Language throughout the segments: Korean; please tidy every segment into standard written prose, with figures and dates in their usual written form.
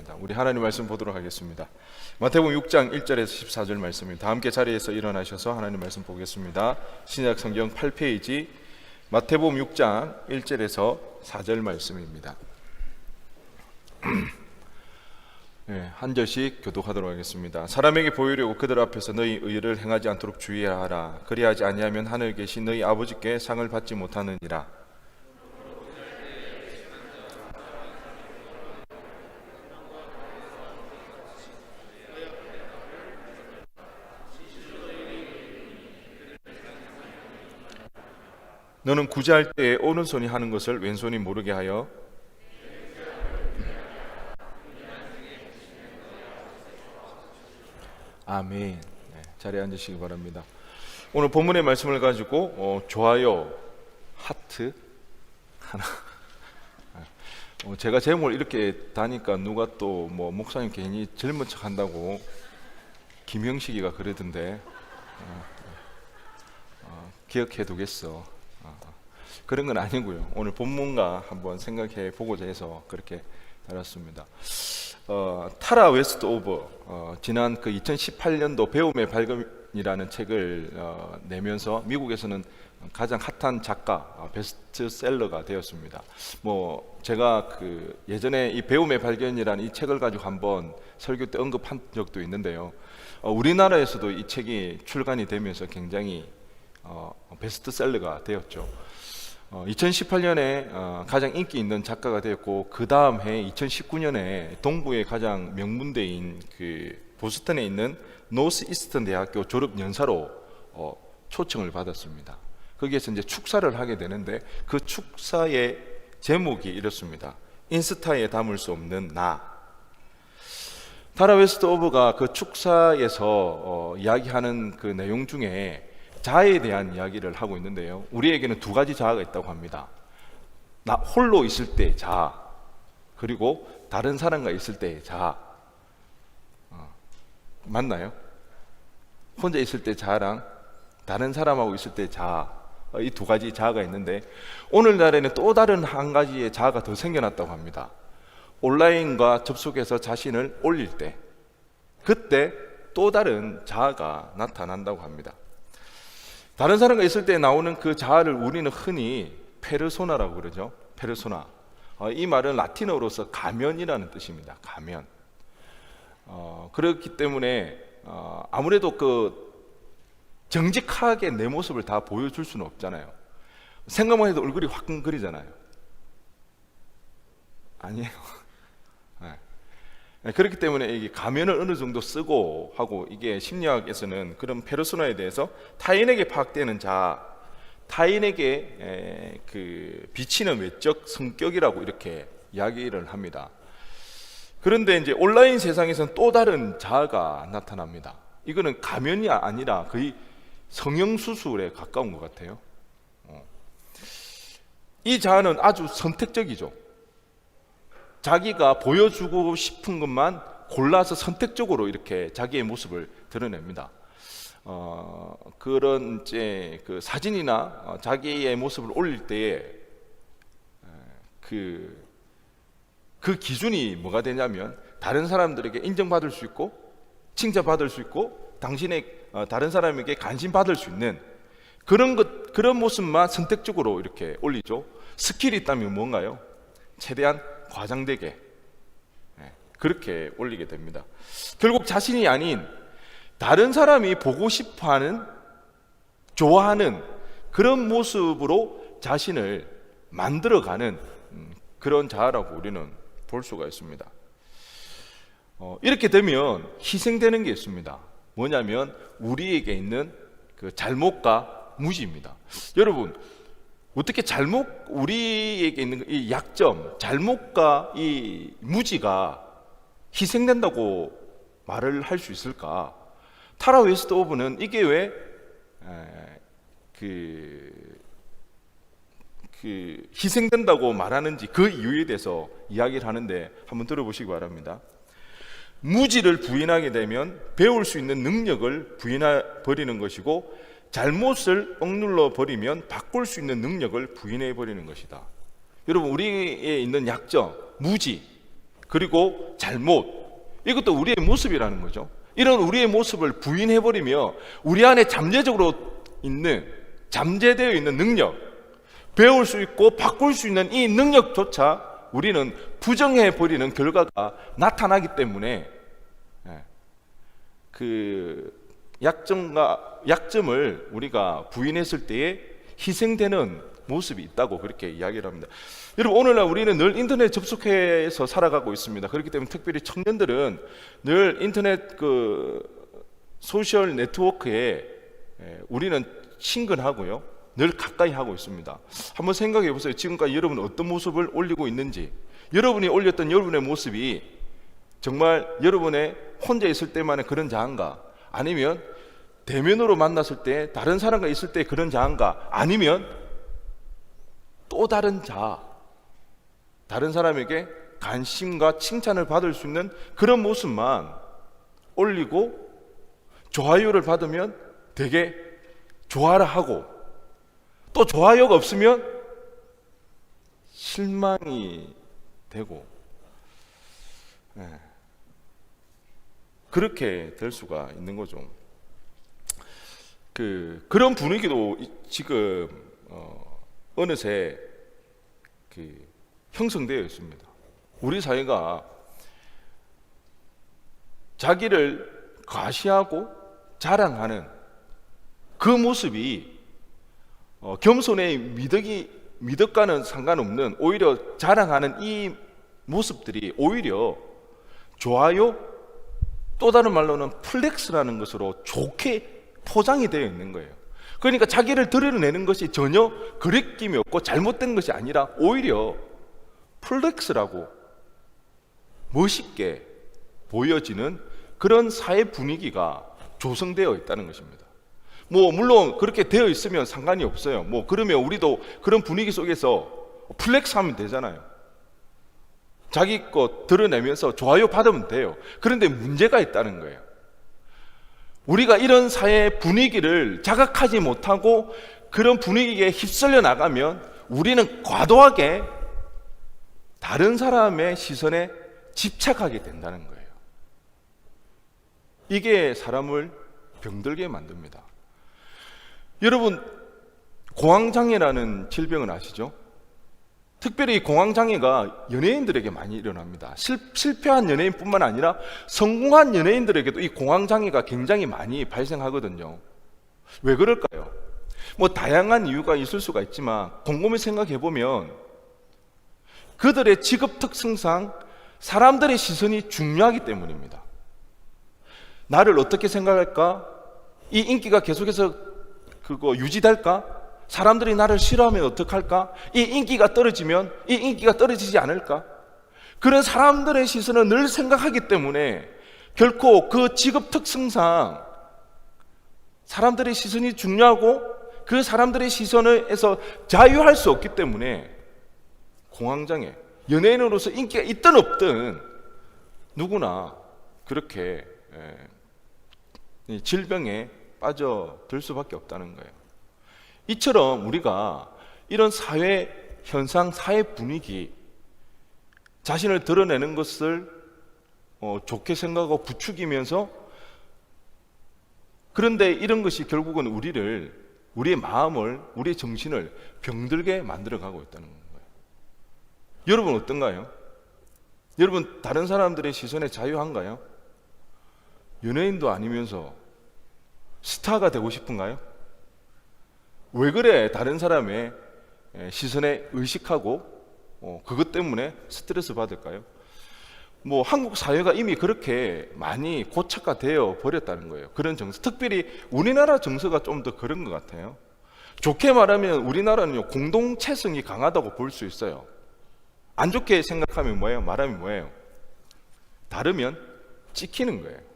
하겠습니다. 우리 하나님 말씀 보도록 하겠습니다. 마태복음 6장 1절에서 14절 말씀입니다. 다 함께 자리에서 일어나셔서 하나님 말씀 보겠습니다. 신약 성경 8페이지 마태복음 6장 1절에서 4절 말씀입니다. 네, 한 절씩 교독하도록 하겠습니다. 사람에게 보이려고 그들 앞에서 너희 의를 행하지 않도록 주의하라. 그리하지 아니하면 하늘에 계신 너희 아버지께 상을 받지 못하느니라. 너는 구제할 때에 오른손이 하는 것을 왼손이 모르게 하여 아멘. 네, 자리에 앉으시기 바랍니다. 오늘 본문의 말씀을 가지고 좋아요, 하트 하나. 제가 제목을 이렇게 다니까 누가 또 목사님 괜히 젊은 척 한다고 김형식이가 그러던데 기억해 두겠어. 그런 건 아니고요. 오늘 본문과 한번 생각해 보고자 해서 그렇게 달았습니다. 타라 웨스트 오버 지난 그 2018년도 배움의 발견이라는 책을 내면서 미국에서는 가장 핫한 작가, 베스트셀러가 되었습니다. 제가 그 예전에 이 배움의 발견이라는 이 책을 가지고 한번 설교 때 언급한 적도 있는데요. 우리나라에서도 이 책이 출간이 되면서 굉장히 베스트셀러가 되었죠. 2018년에 가장 인기 있는 작가가 되었고, 그 다음 해 2019년에 동부의 가장 명문대인 그 보스턴에 있는 노스 이스턴 대학교 졸업 연사로 초청을 받았습니다. 거기에서 이제 축사를 하게 되는데, 그 축사의 제목이 이렇습니다. 인스타에 담을 수 없는 나. 타라 웨스트 오버가 그 축사에서 이야기하는 그 내용 중에 자아에 대한 이야기를 하고 있는데요. 우리에게는 두 가지 자아가 있다고 합니다. 나 홀로 있을 때 자아, 그리고 다른 사람과 있을 때의 자아. 맞나요? 혼자 있을 때 자아랑 다른 사람하고 있을 때 자아, 이 두 가지 자아가 있는데, 오늘날에는 또 다른 한 가지의 자아가 더 생겨났다고 합니다. 온라인과 접속해서 자신을 올릴 때, 그때 또 다른 자아가 나타난다고 합니다. 다른 사람과 있을 때 나오는 그 자아를 우리는 흔히 페르소나라고 그러죠. 페르소나. 이 말은 라틴어로서 가면이라는 뜻입니다. 가면. 그렇기 때문에 아무래도 그 정직하게 내 모습을 다 보여줄 수는 없잖아요. 생각만 해도 얼굴이 화끈거리잖아요. 아니에요. 네. 그렇기 때문에 이게 가면을 어느 정도 쓰고 하고, 이게 심리학에서는 그런 페르소나에 대해서 타인에게 파악되는 자아, 타인에게 그 비치는 외적 성격이라고 이렇게 이야기를 합니다. 그런데 이제 온라인 세상에서는 또 다른 자아가 나타납니다. 이거는 가면이 아니라 거의 성형수술에 가까운 것 같아요. 이 자아는 아주 선택적이죠. 자기가 보여주고 싶은 것만 골라서 선택적으로 이렇게 자기의 모습을 드러냅니다. 그런 이제 그 사진이나 자기의 모습을 올릴 때에 그 기준이 뭐가 되냐면, 다른 사람들에게 인정받을 수 있고 칭찬받을 수 있고 다른 사람에게 관심받을 수 있는 그런 모습만 선택적으로 이렇게 올리죠. 스킬이 있다면 뭔가요? 최대한 과장되게 그렇게 올리게 됩니다. 결국 자신이 아닌 다른 사람이 보고 싶어하는, 좋아하는 그런 모습으로 자신을 만들어가는 그런 자아라고 우리는 볼 수가 있습니다. 이렇게 되면 희생되는 게 있습니다. 뭐냐면 우리에게 있는 그 잘못과 무지입니다. 여러분, 어떻게 우리에게 있는 이 약점, 잘못과 이 무지가 희생된다고 말을 할 수 있을까? 타라 웨스트 오브는 이게 왜 희생된다고 말하는지 그 이유에 대해서 이야기를 하는데 한번 들어보시기 바랍니다. 무지를 부인하게 되면 배울 수 있는 능력을 부인해 버리는 것이고, 잘못을 억눌러 버리면 바꿀 수 있는 능력을 부인해 버리는 것이다. 여러분, 우리에 있는 약점, 무지, 그리고 잘못, 이것도 우리의 모습이라는 거죠. 이런 우리의 모습을 부인해버리며 우리 안에 잠재되어 있는 능력, 배울 수 있고 바꿀 수 있는 이 능력조차 우리는 부정해버리는 결과가 나타나기 때문에 그 약점을 우리가 부인했을 때에 희생되는 모습이 있다고 그렇게 이야기를 합니다. 여러분, 오늘날 우리는 늘 인터넷 접속해서 살아가고 있습니다. 그렇기 때문에 특별히 청년들은 늘 인터넷 소셜 네트워크에 우리는 친근하고요, 늘 가까이 하고 있습니다. 한번 생각해 보세요. 지금까지 여러분은 어떤 모습을 올리고 있는지, 여러분이 올렸던 여러분의 모습이 정말 여러분의 혼자 있을 때만의 그런 자아인가, 아니면 대면으로 만났을 때 다른 사람과 있을 때 그런 자아인가, 아니면 또 다른 자아, 다른 사람에게 관심과 칭찬을 받을 수 있는 그런 모습만 올리고 좋아요를 받으면 되게 좋아라 하고, 또 좋아요가 없으면 실망이 되고, 그렇게 될 수가 있는 거죠. 그런 분위기도 지금 어느새 형성되어 있습니다. 우리 사회가 자기를 과시하고 자랑하는 그 모습이 겸손의 미덕과는 상관없는, 오히려 자랑하는 이 모습들이 오히려 좋아요, 또 다른 말로는 플렉스라는 것으로 좋게 포장이 되어 있는 거예요. 그러니까 자기를 드러내는 것이 전혀 거리낌이 없고 잘못된 것이 아니라 오히려 플렉스라고 멋있게 보여지는 그런 사회 분위기가 조성되어 있다는 것입니다. 물론 그렇게 되어 있으면 상관이 없어요. 그러면 우리도 그런 분위기 속에서 플렉스하면 되잖아요. 자기 것 드러내면서 좋아요 받으면 돼요. 그런데 문제가 있다는 거예요. 우리가 이런 사회 분위기를 자각하지 못하고 그런 분위기에 휩쓸려 나가면 우리는 과도하게 다른 사람의 시선에 집착하게 된다는 거예요. 이게 사람을 병들게 만듭니다. 여러분, 공황장애라는 질병은 아시죠? 특별히 공황장애가 연예인들에게 많이 일어납니다. 실패한 연예인뿐만 아니라 성공한 연예인들에게도 이 공황장애가 굉장히 많이 발생하거든요. 왜 그럴까요? 다양한 이유가 있을 수가 있지만 곰곰이 생각해 보면 그들의 직업 특성상 사람들의 시선이 중요하기 때문입니다. 나를 어떻게 생각할까? 이 인기가 계속해서 유지될까? 사람들이 나를 싫어하면 어떡할까? 이 인기가 떨어지지 않을까? 그런 사람들의 시선을 늘 생각하기 때문에 결코 그 직업 특성상 사람들의 시선이 중요하고 그 사람들의 시선에서 자유할 수 없기 때문에 공황장애, 연예인으로서 인기가 있든 없든 누구나 그렇게 질병에 빠져들 수밖에 없다는 거예요. 이처럼 우리가 이런 사회 현상, 사회 분위기, 자신을 드러내는 것을 좋게 생각하고 부추기면서, 그런데 이런 것이 결국은 우리의 마음을, 우리의 정신을 병들게 만들어가고 있다는 거예요. 여러분 어떤가요? 여러분 다른 사람들의 시선에 자유한가요? 연예인도 아니면서 스타가 되고 싶은가요? 왜 그래? 다른 사람의 시선에 의식하고 그것 때문에 스트레스 받을까요? 한국 사회가 이미 그렇게 많이 고착화되어 버렸다는 거예요. 그런 정서, 특별히 우리나라 정서가 좀 더 그런 것 같아요. 좋게 말하면 우리나라는 공동체성이 강하다고 볼 수 있어요. 안 좋게 생각하면 뭐예요? 말하면 뭐예요? 다르면 찍히는 거예요.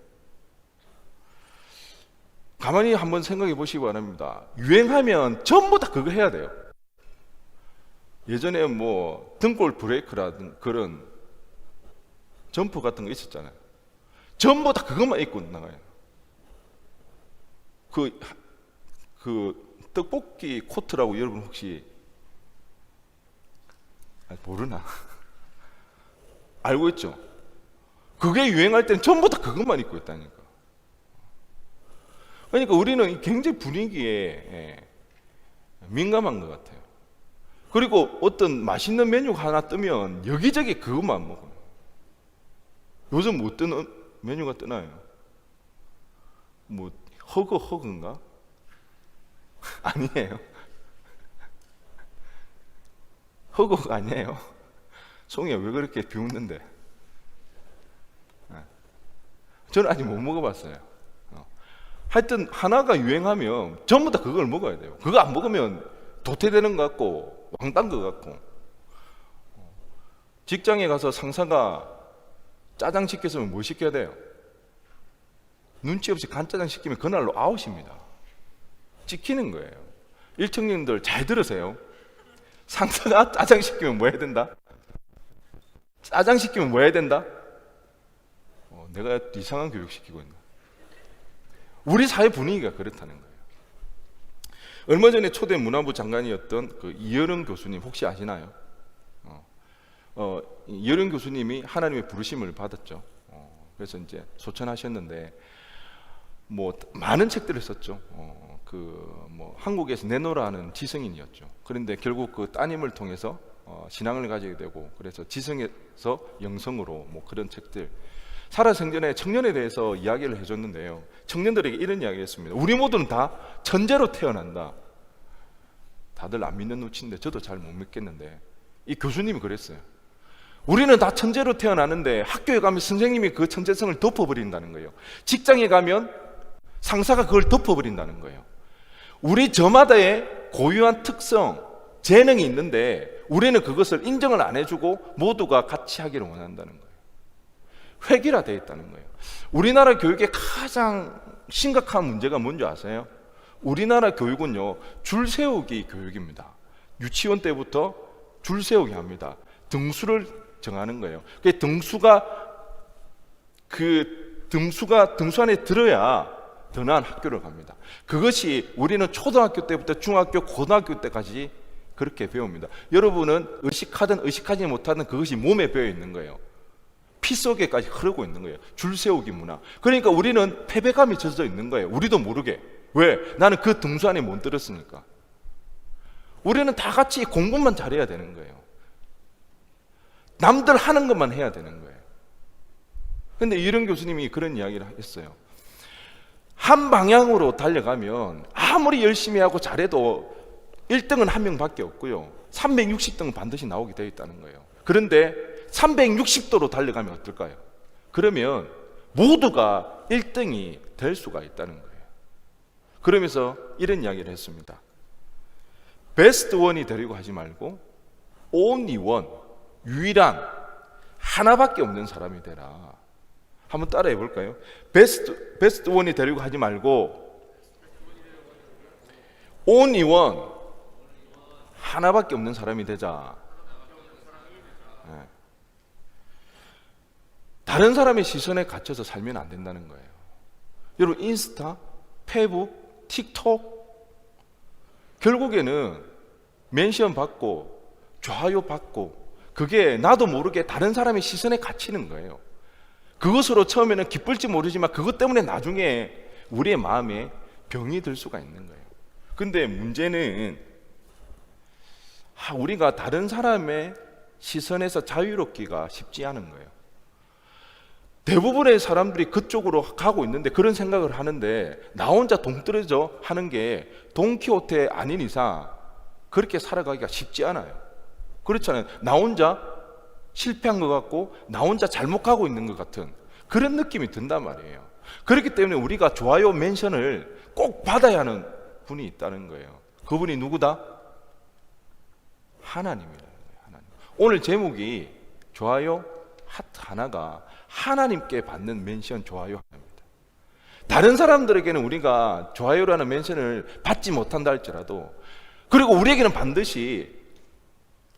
가만히 한번 생각해 보시기 바랍니다. 유행하면 전부 다 그거 해야 돼요. 예전에 등골 브레이크라든 그런 점프 같은 거 있었잖아요. 전부 다 그것만 입고 나가요. 그 떡볶이 코트라고 여러분 혹시 모르나? 알고 있죠? 그게 유행할 때는 전부 다 그것만 입고 있다니까. 그러니까 우리는 굉장히 분위기에 민감한 것 같아요. 그리고 어떤 맛있는 메뉴가 하나 뜨면 여기저기 그것만 먹어요. 요즘 뭐 뜨는 메뉴가 뜨나요? 뭐 허거인가? 아니에요. 허거가 아니에요. 송이야, 왜 그렇게 비웃는데? 저는 아직 못 먹어봤어요. 하여튼 하나가 유행하면 전부 다 그걸 먹어야 돼요. 그거 안 먹으면 도태되는 것 같고 왕딴 것 같고. 직장에 가서 상사가 짜장 시켰으면 뭐 시켜야 돼요? 눈치 없이 간짜장 시키면 그날로 아웃입니다. 찍히는 거예요. 일청년들 잘 들으세요. 상사가 짜장 시키면 뭐 해야 된다? 짜장 시키면 뭐 해야 된다? 내가 이상한 교육 시키고 있나? 우리 사회 분위기가 그렇다는 거예요. 얼마 전에 초대 문화부 장관이었던 그 이여령 교수님 혹시 아시나요? 이여령 교수님이 하나님의 부르심을 받았죠. 그래서 이제 소천하셨는데 뭐 많은 책들을 썼죠. 뭐 한국에서 내노라는 지성인이었죠. 그런데 결국 그 따님을 통해서 신앙을 가지게 되고, 그래서 지성에서 영성으로 뭐 그런 책들. 살아생전에 청년에 대해서 이야기를 해줬는데요. 청년들에게 이런 이야기를 했습니다. 우리 모두는 다 천재로 태어난다. 다들 안 믿는 눈치인데 저도 잘 못 믿겠는데 이 교수님이 그랬어요. 우리는 다 천재로 태어나는데 학교에 가면 선생님이 그 천재성을 덮어버린다는 거예요. 직장에 가면 상사가 그걸 덮어버린다는 거예요. 우리 저마다의 고유한 특성, 재능이 있는데 우리는 그것을 인정을 안 해주고 모두가 같이 하기를 원한다는 거예요. 획일화되어 있다는 거예요. 우리나라 교육의 가장 심각한 문제가 뭔지 아세요? 우리나라 교육은요, 줄 세우기 교육입니다. 유치원 때부터 줄 세우기 합니다. 등수를 정하는 거예요. 그 등수 안에 들어야 더 나은 학교를 갑니다. 그것이 우리는 초등학교 때부터 중학교, 고등학교 때까지 그렇게 배웁니다. 여러분은 의식하든 의식하지 못하든 그것이 몸에 배어 있는 거예요. 피 속에까지 흐르고 있는 거예요. 줄 세우기 문화. 그러니까 우리는 패배감이 젖어 있는 거예요. 우리도 모르게. 왜? 나는 그 등수 안에 못 들었으니까. 우리는 다 같이 공부만 잘해야 되는 거예요. 남들 하는 것만 해야 되는 거예요. 그런데 이런 교수님이 그런 이야기를 했어요. 한 방향으로 달려가면 아무리 열심히 하고 잘해도 1등은 한 명밖에 없고요, 360등은 반드시 나오게 되어 있다는 거예요. 그런데 360도로 달려가면 어떨까요? 그러면 모두가 1등이 될 수가 있다는 거예요. 그러면서 이런 이야기를 했습니다. 베스트 원이 되려고 하지 말고 only one, 유일한 하나밖에 없는 사람이 되라. 한번 따라해 볼까요? 베스트 원이 되려고 하지 말고 only one, 하나밖에 없는 사람이 되자. 다른 사람의 시선에 갇혀서 살면 안 된다는 거예요. 여러분, 인스타, 페이북, 틱톡, 결국에는 멘션 받고 좋아요 받고, 그게 나도 모르게 다른 사람의 시선에 갇히는 거예요. 그것으로 처음에는 기쁠지 모르지만 그것 때문에 나중에 우리의 마음에 병이 들 수가 있는 거예요. 근데 문제는 우리가 다른 사람의 시선에서 자유롭기가 쉽지 않은 거예요. 대부분의 사람들이 그쪽으로 가고 있는데, 그런 생각을 하는데, 나 혼자 동떨어져 하는 게 돈키호테 아닌 이상 그렇게 살아가기가 쉽지 않아요. 그렇잖아요. 나 혼자 실패한 것 같고 나 혼자 잘못 가고 있는 것 같은 그런 느낌이 든단 말이에요. 그렇기 때문에 우리가 좋아요 멘션을 꼭 받아야 하는 분이 있다는 거예요. 그분이 누구다? 하나님이라는 거예요. 하나님. 오늘 제목이 좋아요 하트 하나가 하나님께 받는 멘션 좋아요 하나입니다. 다른 사람들에게는 우리가 좋아요라는 멘션을 받지 못한다 할지라도, 그리고 우리에게는 반드시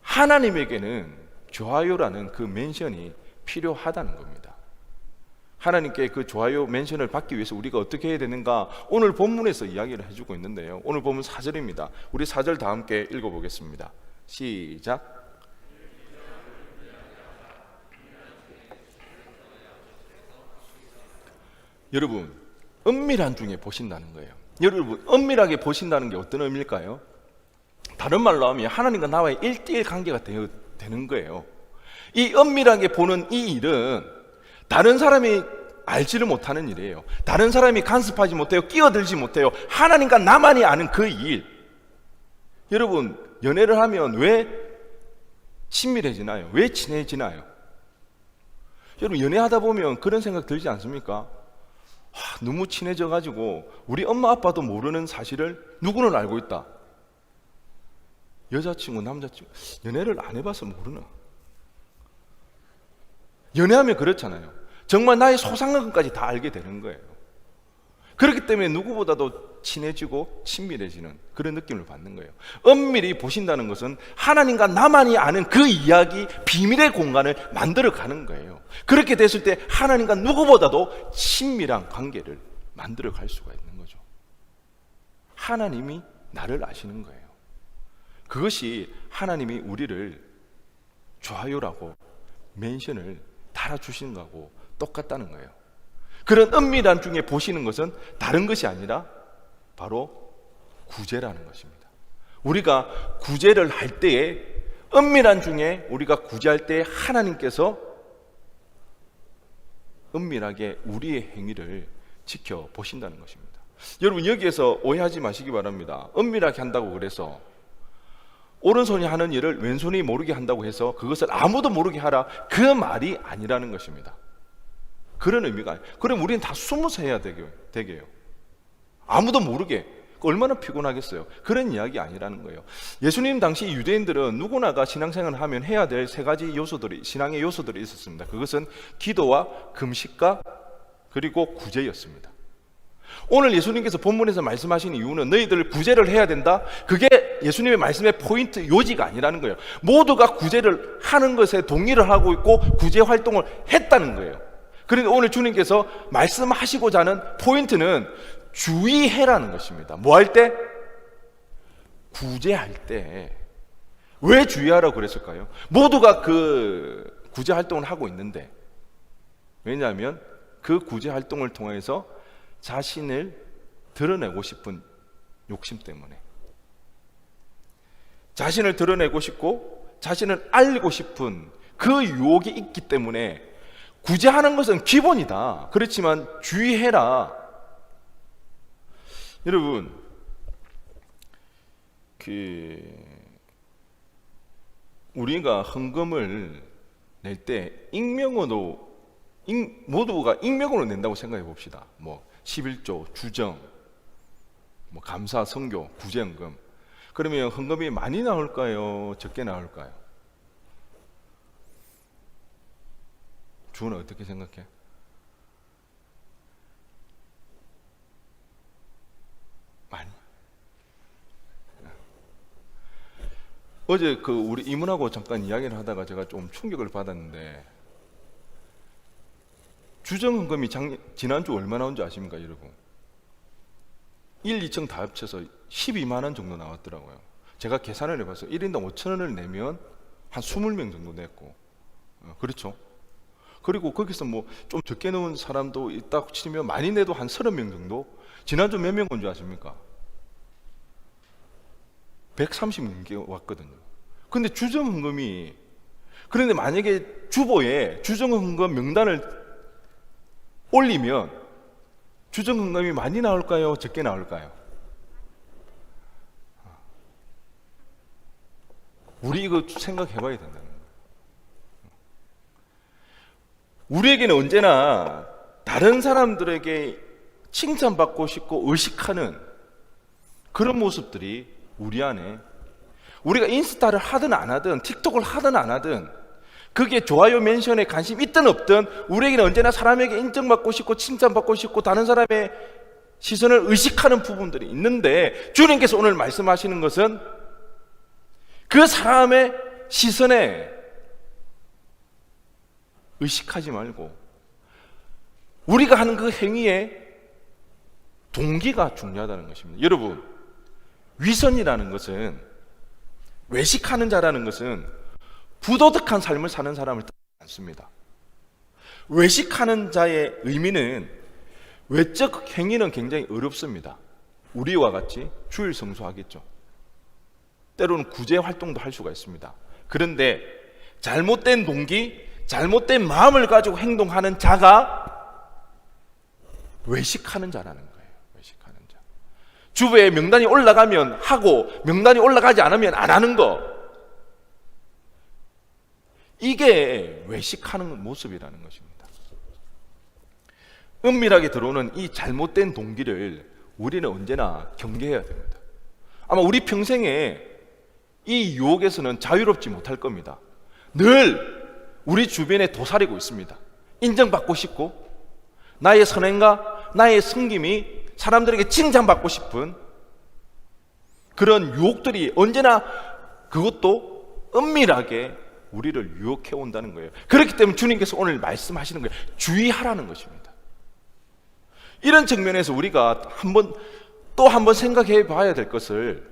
하나님에게는 좋아요라는 그 멘션이 필요하다는 겁니다. 하나님께 그 좋아요 멘션을 받기 위해서 우리가 어떻게 해야 되는가, 오늘 본문에서 이야기를 해주고 있는데요. 오늘 본문 4절입니다. 우리 4절 다 함께 읽어보겠습니다. 시작. 여러분, 은밀한 중에 보신다는 거예요. 여러분, 은밀하게 보신다는 게 어떤 의미일까요? 다른 말로 하면 하나님과 나와의 1:1 관계가 되는 거예요. 이 은밀하게 보는 이 일은 다른 사람이 알지를 못하는 일이에요. 다른 사람이 간섭하지 못해요. 끼어들지 못해요. 하나님과 나만이 아는 그 일. 여러분, 연애를 하면 왜 친밀해지나요? 왜 친해지나요? 여러분, 연애하다 보면 그런 생각 들지 않습니까? 너무 친해져가지고 우리 엄마 아빠도 모르는 사실을 누구는 알고 있다. 여자친구, 남자친구, 연애를 안 해봐서 모르나? 연애하면 그렇잖아요. 정말 나의 소상한 것까지 다 알게 되는 거예요. 그렇기 때문에 누구보다도 친해지고 친밀해지는 그런 느낌을 받는 거예요. 은밀히 보신다는 것은 하나님과 나만이 아는 그 이야기, 비밀의 공간을 만들어 가는 거예요. 그렇게 됐을 때 하나님과 누구보다도 친밀한 관계를 만들어 갈 수가 있는 거죠. 하나님이 나를 아시는 거예요. 그것이 하나님이 우리를 좋아요라고 멘션을 달아주시는 거하고 똑같다는 거예요. 그런 은밀한 중에 보시는 것은 다른 것이 아니라 바로 구제라는 것입니다. 우리가 구제를 할 때에, 은밀한 중에 우리가 구제할 때 하나님께서 은밀하게 우리의 행위를 지켜보신다는 것입니다. 여러분, 여기에서 오해하지 마시기 바랍니다. 은밀하게 한다고 그래서 오른손이 하는 일을 왼손이 모르게 한다고 해서 그것을 아무도 모르게 하라, 그 말이 아니라는 것입니다. 그런 의미가 아니에요. 그럼 우리는 다 숨어서 해야 되게요. 아무도 모르게. 얼마나 피곤하겠어요. 그런 이야기 아니라는 거예요. 예수님 당시 유대인들은 누구나가 신앙생활을 하면 해야 될 세 가지 요소들이, 신앙의 요소들이 있었습니다. 그것은 기도와 금식과 그리고 구제였습니다. 오늘 예수님께서 본문에서 말씀하신 이유는 너희들 구제를 해야 된다, 그게 예수님의 말씀의 포인트, 요지가 아니라는 거예요. 모두가 구제를 하는 것에 동의를 하고 있고 구제 활동을 했다는 거예요. 그런데 오늘 주님께서 말씀하시고자 하는 포인트는 주의해라는 것입니다. 뭐 할 때? 구제할 때. 왜 주의하라고 그랬을까요? 모두가 그 구제 활동을 하고 있는데, 왜냐하면 그 구제 활동을 통해서 자신을 드러내고 싶은 욕심 때문에, 자신을 드러내고 싶고 자신을 알리고 싶은 그 유혹이 있기 때문에 구제하는 것은 기본이다. 그렇지만 주의해라. 여러분, 우리가 헌금을 낼 때 모두가 익명으로 낸다고 생각해 봅시다. 뭐 11조, 주정, 뭐 감사, 선교, 구제헌금. 그러면 헌금이 많이 나올까요? 적게 나올까요? 주는 어떻게 생각해? 많이. 어제 우리 이문하고 잠깐 이야기를 하다가 제가 좀 충격을 받았는데, 주정헌금이 지난주 얼마 나온 줄 아십니까, 여러분? 1, 2층 다 합쳐서 12만 원 정도 나왔더라고요. 제가 계산을 해봤어요. 1인당 5천 원을 내면 한 20명 정도 냈고, 그렇죠? 그리고 거기서 뭐 좀 적게 넣은 사람도 있다고 치면 많이 내도 한 30명 정도? 지난주 몇 명 온 줄 아십니까? 130명 왔거든요. 근데 주정헌금이, 그런데 만약에 주보에 주정헌금 명단을 올리면 주정헌금이 많이 나올까요? 적게 나올까요? 우리 이거 생각해 봐야 된다는 거예요. 우리에게는 언제나 다른 사람들에게 칭찬받고 싶고 의식하는 그런 모습들이 우리 안에, 우리가 인스타를 하든 안 하든 틱톡을 하든 안 하든 그게 좋아요 멘션에 관심 있든 없든 우리에게는 언제나 사람에게 인정받고 싶고 칭찬받고 싶고 다른 사람의 시선을 의식하는 부분들이 있는데, 주님께서 오늘 말씀하시는 것은 그 사람의 시선에 의식하지 말고 우리가 하는 그 행위의 동기가 중요하다는 것입니다. 여러분, 위선이라는 것은, 외식하는 자라는 것은 부도덕한 삶을 사는 사람을 뜻하지 않습니다. 외식하는 자의 의미는 외적 행위는 굉장히 어렵습니다. 우리와 같이 주일 성수하겠죠. 때로는 구제 활동도 할 수가 있습니다. 그런데 잘못된 동기, 잘못된 마음을 가지고 행동하는 자가 외식하는 자라는 거예요. 외식하는 자. 주부에 명단이 올라가면 하고 명단이 올라가지 않으면 안 하는 거. 이게 외식하는 모습이라는 것입니다. 은밀하게 들어오는 이 잘못된 동기를 우리는 언제나 경계해야 됩니다. 아마 우리 평생에 이 유혹에서는 자유롭지 못할 겁니다. 늘 우리 주변에 도사리고 있습니다. 인정받고 싶고 나의 선행과 나의 섬김이 사람들에게 칭찬받고 싶은 그런 유혹들이 언제나 그것도 은밀하게 우리를 유혹해 온다는 거예요. 그렇기 때문에 주님께서 오늘 말씀하시는 거예요. 주의하라는 것입니다. 이런 측면에서 우리가 또 한 번 생각해 봐야 될 것을,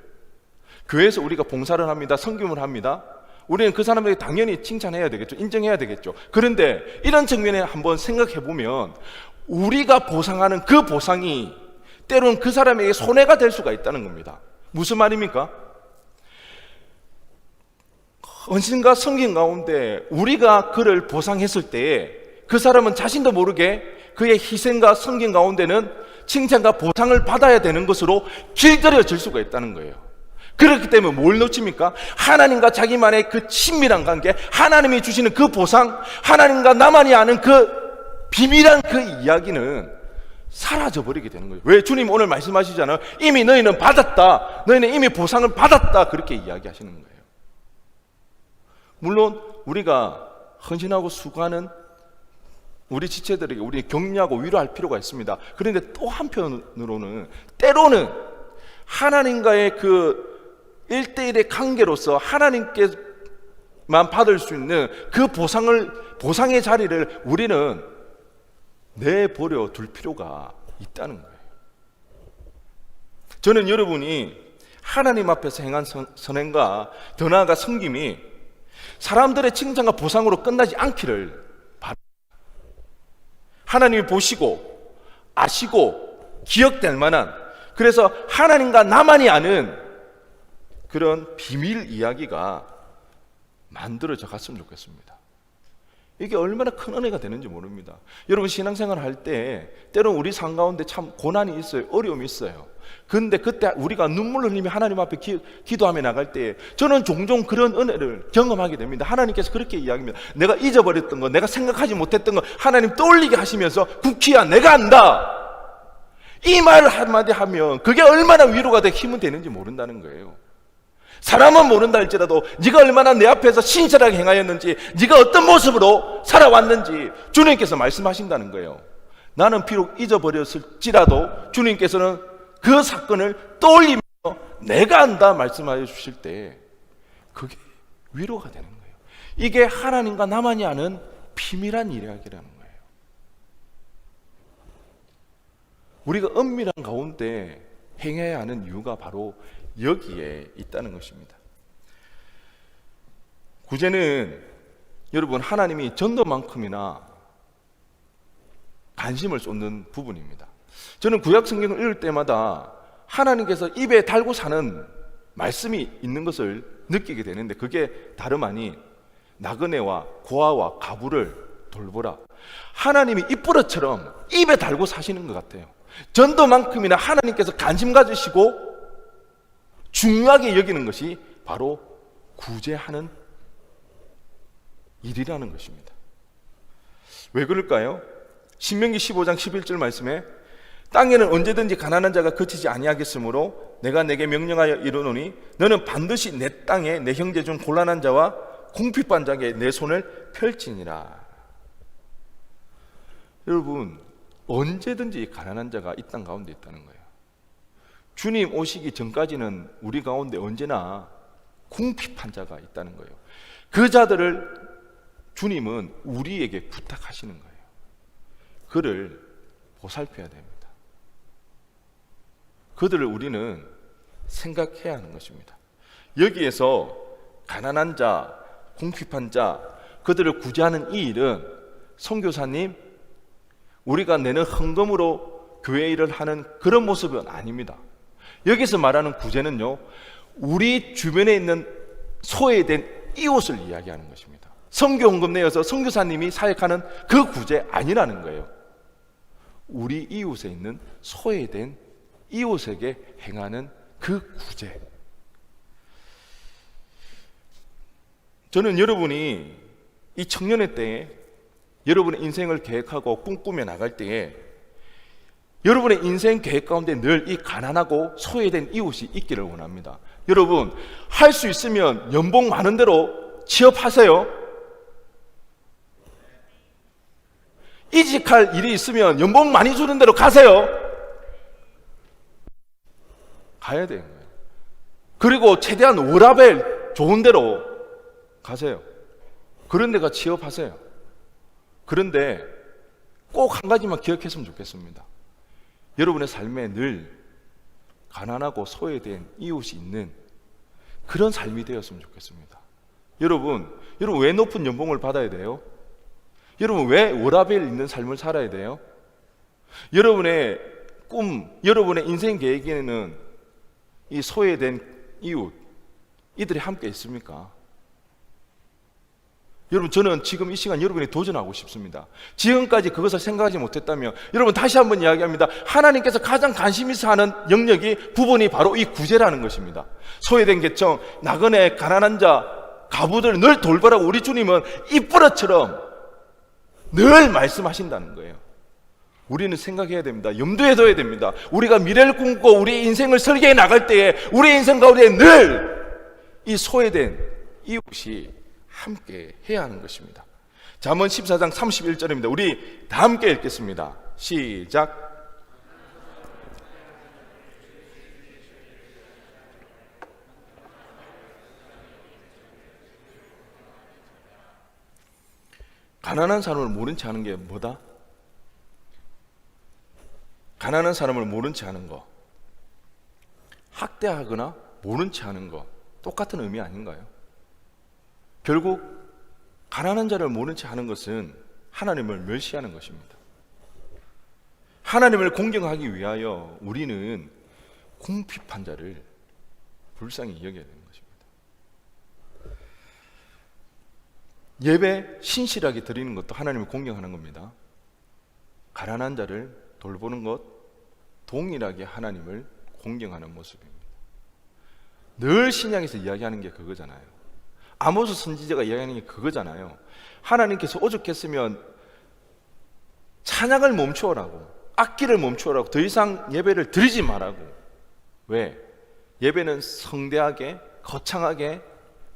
교회에서 우리가 봉사를 합니다. 섬김을 합니다. 우리는 그 사람에게 당연히 칭찬해야 되겠죠. 인정해야 되겠죠. 그런데 이런 측면에 한번 생각해 보면 우리가 보상하는 그 보상이 때로는 그 사람에게 손해가 될 수가 있다는 겁니다. 무슨 말입니까? 헌신과 섬김 가운데 우리가 그를 보상했을 때에 그 사람은 자신도 모르게 그의 희생과 섬김 가운데는 칭찬과 보상을 받아야 되는 것으로 길들여질 수가 있다는 거예요. 그렇기 때문에 뭘 놓칩니까? 하나님과 자기만의 그 친밀한 관계, 하나님이 주시는 그 보상, 하나님과 나만이 아는 그 비밀한 그 이야기는 사라져버리게 되는 거예요. 왜? 주님 오늘 말씀하시잖아요. 이미 너희는 받았다. 너희는 이미 보상을 받았다. 그렇게 이야기하시는 거예요. 물론 우리가 헌신하고 수고하는 우리 지체들에게 우리 격려하고 위로할 필요가 있습니다. 그런데 또 한편으로는 때로는 하나님과의 그 1대1의 관계로서 하나님께만 받을 수 있는 그 보상의 자리를 우리는 내버려 둘 필요가 있다는 거예요. 저는 여러분이 하나님 앞에서 행한 선행과 더 나아가 섬김이 사람들의 칭찬과 보상으로 끝나지 않기를 바랍니다. 하나님이 보시고 아시고 기억될 만한, 그래서 하나님과 나만이 아는 그런 비밀 이야기가 만들어져 갔으면 좋겠습니다. 이게 얼마나 큰 은혜가 되는지 모릅니다. 여러분 신앙생활 할 때 때로는 우리 삶 가운데 참 고난이 있어요. 어려움이 있어요. 그런데 그때 우리가 눈물 흘리며 하나님 앞에 기도하며 나갈 때 저는 종종 그런 은혜를 경험하게 됩니다. 하나님께서 그렇게 이야기합니다. 내가 잊어버렸던 거, 내가 생각하지 못했던 거 하나님 떠올리게 하시면서 국희야 내가 안다. 이 말을 한마디 하면 그게 얼마나 위로가 되고 힘은 되는지 모른다는 거예요. 사람은 모른다 할지라도 네가 얼마나 내 앞에서 신실하게 행하였는지, 네가 어떤 모습으로 살아왔는지 주님께서 말씀하신다는 거예요. 나는 비록 잊어버렸을지라도 주님께서는 그 사건을 떠올리며 내가 안다 말씀하여 주실 때 그게 위로가 되는 거예요. 이게 하나님과 나만이 아는 비밀한 이야기라는 거예요. 우리가 은밀한 가운데 행해야 하는 이유가 바로 여기에 있다는 것입니다. 구제는 여러분 하나님이 전도만큼이나 관심을 쏟는 부분입니다. 저는 구약 성경을 읽을 때마다 하나님께서 입에 달고 사는 말씀이 있는 것을 느끼게 되는데 그게 다름 아닌 나그네와 고아와 가부를 돌보라. 하나님이 입버릇처럼 입에 달고 사시는 것 같아요. 전도만큼이나 하나님께서 관심 가지시고 중요하게 여기는 것이 바로 구제하는 일이라는 것입니다. 왜 그럴까요? 신명기 15장 11절 말씀에 땅에는 언제든지 가난한 자가 그치지 아니하겠으므로 내가 내게 명령하여 이르노니 너는 반드시 내 땅에 내 형제 중 곤란한 자와 궁핍한 자에게 내 손을 펼치니라. 여러분 언제든지 가난한 자가 이 땅 가운데 있다는 거예요. 주님 오시기 전까지는 우리 가운데 언제나 궁핍한 자가 있다는 거예요. 그 자들을 주님은 우리에게 부탁하시는 거예요. 그를 보살펴야 됩니다. 그들을 우리는 생각해야 하는 것입니다. 여기에서 가난한 자, 궁핍한 자, 그들을 구제하는 이 일은 선교사님, 우리가 내는 헌금으로 교회 일을 하는 그런 모습은 아닙니다. 여기서 말하는 구제는요, 우리 주변에 있는 소외된 이웃을 이야기하는 것입니다. 선교 헌금 내어서 선교사님이 사역하는 그 구제 아니라는 거예요. 우리 이웃에 있는 소외된 이웃에게 행하는 그 구제. 저는 여러분이 이 청년의 때에 여러분의 인생을 계획하고 꿈꾸며 나갈 때에 여러분의 인생 계획 가운데 늘 이 가난하고 소외된 이웃이 있기를 원합니다. 여러분, 할 수 있으면 연봉 많은 대로 취업하세요. 이직할 일이 있으면 연봉 많이 주는 대로 가세요. 가야 돼요. 그리고 최대한 워라밸 좋은 데로 가세요. 그런 데가 취업하세요. 그런데 꼭 한 가지만 기억했으면 좋겠습니다. 여러분의 삶에 늘 가난하고 소외된 이웃이 있는 그런 삶이 되었으면 좋겠습니다. 여러분 왜 높은 연봉을 받아야 돼요? 여러분 왜 워라밸 있는 삶을 살아야 돼요? 여러분의 꿈, 여러분의 인생 계획에는 이 소외된 이웃, 이들이 함께 있습니까? 여러분, 저는 지금 이 시간 여러분이 도전하고 싶습니다. 지금까지 그것을 생각하지 못했다면 여러분 다시 한번 이야기합니다. 하나님께서 가장 관심 있어 하는 영역이 부분이 바로 이 구제라는 것입니다. 소외된 계층, 나그네, 가난한 자, 가부들 늘 돌보라고 우리 주님은 입버릇처럼 늘 말씀하신다는 거예요. 우리는 생각해야 됩니다. 염두에 둬야 됩니다. 우리가 미래를 꿈꾸고 우리 인생을 설계해 나갈 때에 우리 인생 가운데 늘 이 소외된 이웃이 함께 해야 하는 것입니다. 잠언 14장 31절입니다. 우리 다 함께 읽겠습니다. 시작. 가난한 사람을 모른 채 하는 게 뭐다? 가난한 사람을 모른 채 하는 거, 학대하거나 모른 채 하는 거 똑같은 의미 아닌가요? 결국 가난한 자를 모른 채 하는 것은 하나님을 멸시하는 것입니다. 하나님을 공경하기 위하여 우리는 궁핍한 자를 불쌍히 여겨야 되는 것입니다. 예배 신실하게 드리는 것도 하나님을 공경하는 겁니다. 가난한 자를 돌보는 것 동일하게 하나님을 공경하는 모습입니다. 늘 신약에서 이야기하는 게 그거잖아요. 아모스 선지자가 이야기하는 게 그거잖아요. 하나님께서 오죽했으면 찬양을 멈추어라고, 악기를 멈추어라고, 더 이상 예배를 드리지 말라고. 왜? 예배는 성대하게, 거창하게,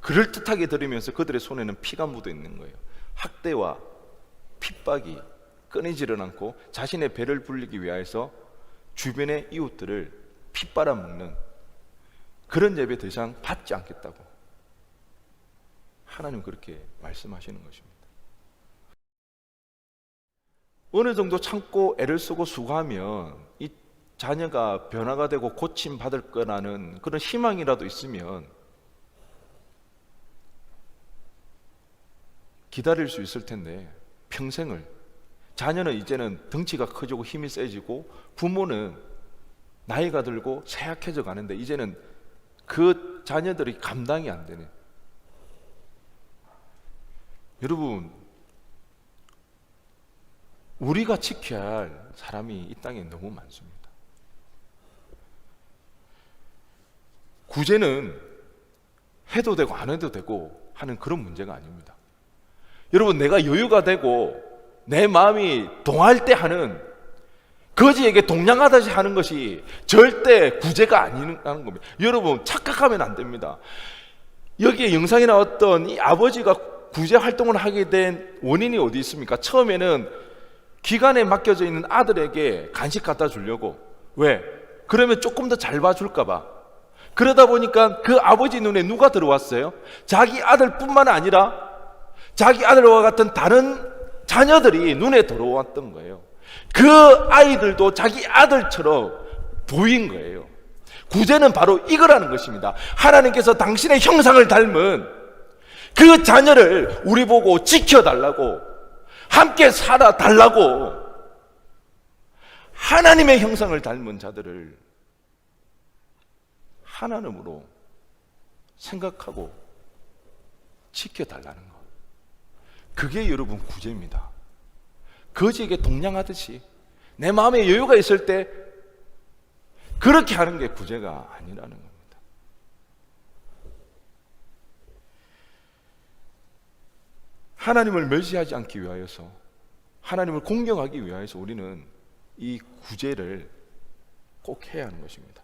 그럴듯하게 드리면서 그들의 손에는 피가 묻어 있는 거예요. 학대와 핍박이 끊이지를 않고 자신의 배를 불리기 위해서 주변의 이웃들을 핏바라 먹는 그런 예배 더 이상 받지 않겠다고 하나님 그렇게 말씀하시는 것입니다. 어느 정도 참고 애를 쓰고 수고하면 이 자녀가 변화가 되고 고침 받을 거라는 그런 희망이라도 있으면 기다릴 수 있을 텐데, 평생을 자녀는 이제는 덩치가 커지고 힘이 세지고 부모는 나이가 들고 쇠약해져 가는데 이제는 그 자녀들이 감당이 안 되네. 여러분, 우리가 지켜야 할 사람이 이 땅에 너무 많습니다. 구제는 해도 되고 안 해도 되고 하는 그런 문제가 아닙니다. 여러분, 내가 여유가 되고 내 마음이 동할 때 하는, 거지에게 동냥하듯이 하는 것이 절대 구제가 아니라는 겁니다. 여러분, 착각하면 안 됩니다. 여기에 영상에 나왔던 이 아버지가 구제 활동을 하게 된 원인이 어디 있습니까? 처음에는 기관에 맡겨져 있는 아들에게 간식 갖다 주려고. 왜? 그러면 조금 더 잘 봐줄까 봐. 그러다 보니까 그 아버지 눈에 누가 들어왔어요? 자기 아들뿐만 아니라 자기 아들과 같은 다른 자녀들이 눈에 들어왔던 거예요. 그 아이들도 자기 아들처럼 보인 거예요. 구제는 바로 이거라는 것입니다. 하나님께서 당신의 형상을 닮은 그 자녀를 우리 보고 지켜달라고, 함께 살아달라고 하나님의 형상을 닮은 자들을 하나님으로 생각하고 지켜달라는 것. 그게 여러분 구제입니다. 거지에게 동냥하듯이 내 마음에 여유가 있을 때 그렇게 하는 게 구제가 아니라는 겁니다. 하나님을 멸시하지 않기 위하여서, 하나님을 공경하기 위하여서 우리는 이 구제를 꼭 해야 하는 것입니다.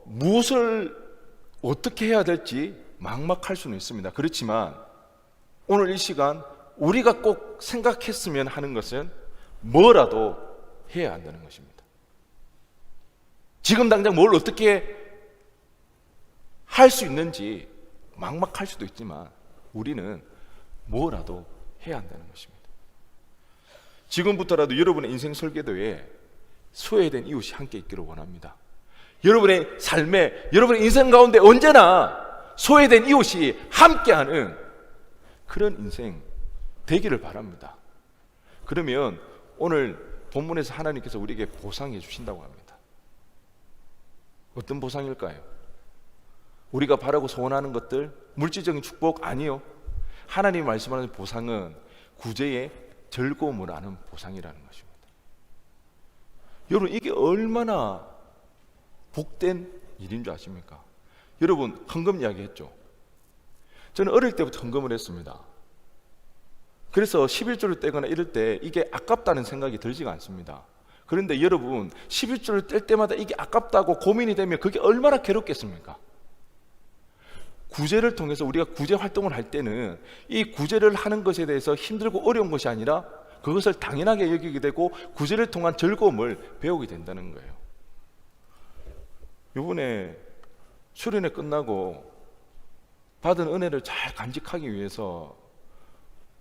무엇을 어떻게 해야 될지 막막할 수는 있습니다. 그렇지만 오늘 이 시간 우리가 꼭 생각했으면 하는 것은 뭐라도 해야 한다는 것입니다. 지금 당장 뭘 어떻게 할 수 있는지 막막할 수도 있지만 우리는 뭐라도 해야 한다는 것입니다. 지금부터라도 여러분의 인생 설계도에 소외된 이웃이 함께 있기를 원합니다. 여러분의 삶에, 여러분의 인생 가운데 언제나 소외된 이웃이 함께하는 그런 인생 되기를 바랍니다. 그러면 오늘 본문에서 하나님께서 우리에게 보상해 주신다고 합니다. 어떤 보상일까요? 우리가 바라고 소원하는 것들, 물질적인 축복 아니요. 하나님이 말씀하는 보상은 구제의 즐거움을 아는 보상이라는 것입니다. 여러분, 이게 얼마나 복된 일인 줄 아십니까? 여러분, 헌금 이야기했죠. 저는 어릴 때부터 헌금을 했습니다. 그래서 11조를 떼거나 이럴 때 이게 아깝다는 생각이 들지가 않습니다. 그런데 여러분, 11조를 뗄 때마다 이게 아깝다고 고민이 되면 그게 얼마나 괴롭겠습니까? 구제를 통해서 우리가 구제 활동을 할 때는 이 구제를 하는 것에 대해서 힘들고 어려운 것이 아니라 그것을 당연하게 여기게 되고 구제를 통한 즐거움을 배우게 된다는 거예요. 이번에 수련회 끝나고 받은 은혜를 잘 간직하기 위해서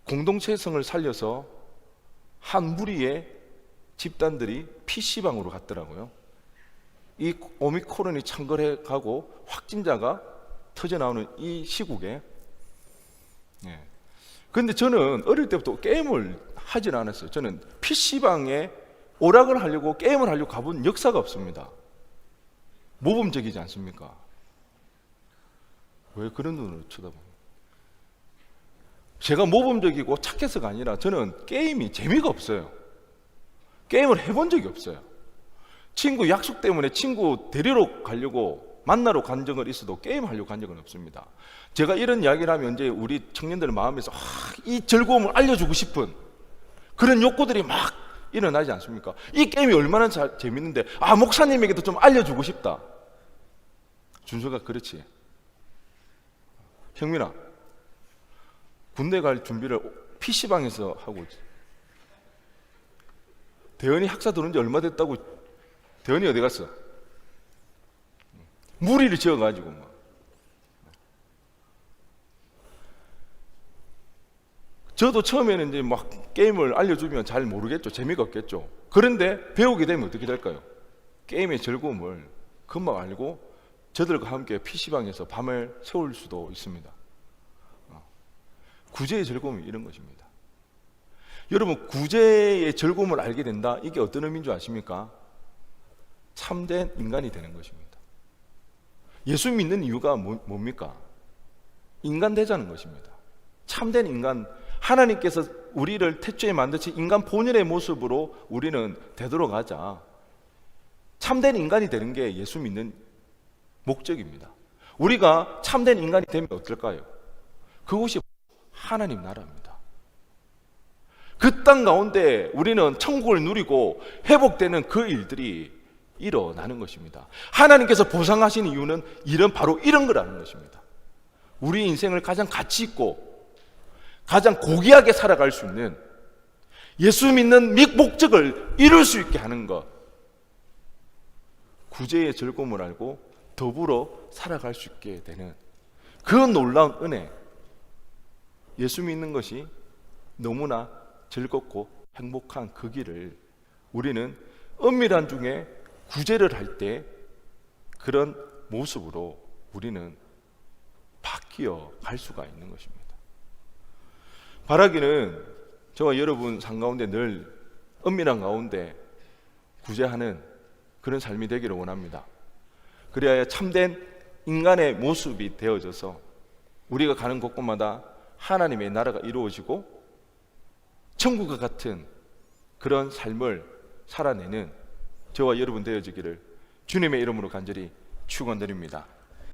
공동체성을 살려서 한 무리의 집단들이 PC방으로 갔더라고요. 이 오미크론이 창궐해 가고 확진자가 터져 나오는 이 시국에. 그런데 저는 어릴 때부터 게임을 하진 않았어요. 저는 PC방에 오락을 하려고 게임을 하려고 가본 역사가 없습니다. 모범적이지 않습니까? 왜 그런 눈으로 쳐다보는? 제가 모범적이고 착해서가 아니라 저는 게임이 재미가 없어요. 게임을 해본 적이 없어요. 친구 약속 때문에 친구 데리러 가려고 만나러 간 적은 있어도 게임하려고 간 적은 없습니다. 제가 이런 이야기를 하면 이제 우리 청년들 마음에서 이 즐거움을 알려주고 싶은 그런 욕구들이 막 일어나지 않습니까? 이 게임이 얼마나 재밌는데 목사님에게도 좀 알려주고 싶다. 준서가 그렇지. 형민아, 군대 갈 준비를 PC방에서 하고 있지. 대현이 학사 들어온 지 얼마 됐다고. 대현이 어디 갔어? 무리를 지어가지고 막. 저도 처음에는 이제 막 게임을 알려주면 잘 모르겠죠. 재미가 없겠죠. 그런데 배우게 되면 어떻게 될까요? 게임의 즐거움을 금방 알고 저들과 함께 PC방에서 밤을 새울 수도 있습니다. 구제의 즐거움이 이런 것입니다. 여러분, 구제의 즐거움을 알게 된다. 이게 어떤 의미인 줄 아십니까? 참된 인간이 되는 것입니다. 예수 믿는 이유가 뭡니까? 인간 되자는 것입니다. 참된 인간, 하나님께서 우리를 태초에 만드신 인간 본연의 모습으로 우리는 되도록 하자. 참된 인간이 되는 게 예수 믿는 목적입니다. 우리가 참된 인간이 되면 어떨까요? 그것이 하나님 나라입니다. 그 땅 가운데 우리는 천국을 누리고 회복되는 그 일들이 일어나는 것입니다. 하나님께서 보상하신 이유는 바로 이런 거라는 것입니다. 우리 인생을 가장 가치 있고 가장 고귀하게 살아갈 수 있는 예수 믿는 목적을 이룰 수 있게 하는 것, 구제의 즐거움을 알고 더불어 살아갈 수 있게 되는 그 놀라운 은혜, 예수 믿는 것이 너무나 즐겁고 행복한 그 길을 우리는 은밀한 중에 구제를 할 때 그런 모습으로 우리는 바뀌어 갈 수가 있는 것입니다. 바라기는 저와 여러분 삶 가운데 늘 은밀한 가운데 구제하는 그런 삶이 되기를 원합니다. 그래야 참된 인간의 모습이 되어져서 우리가 가는 곳곳마다 하나님의 나라가 이루어지고 천국과 같은 그런 삶을 살아내는 저와 여러분 되어지기를 주님의 이름으로 간절히 축원드립니다.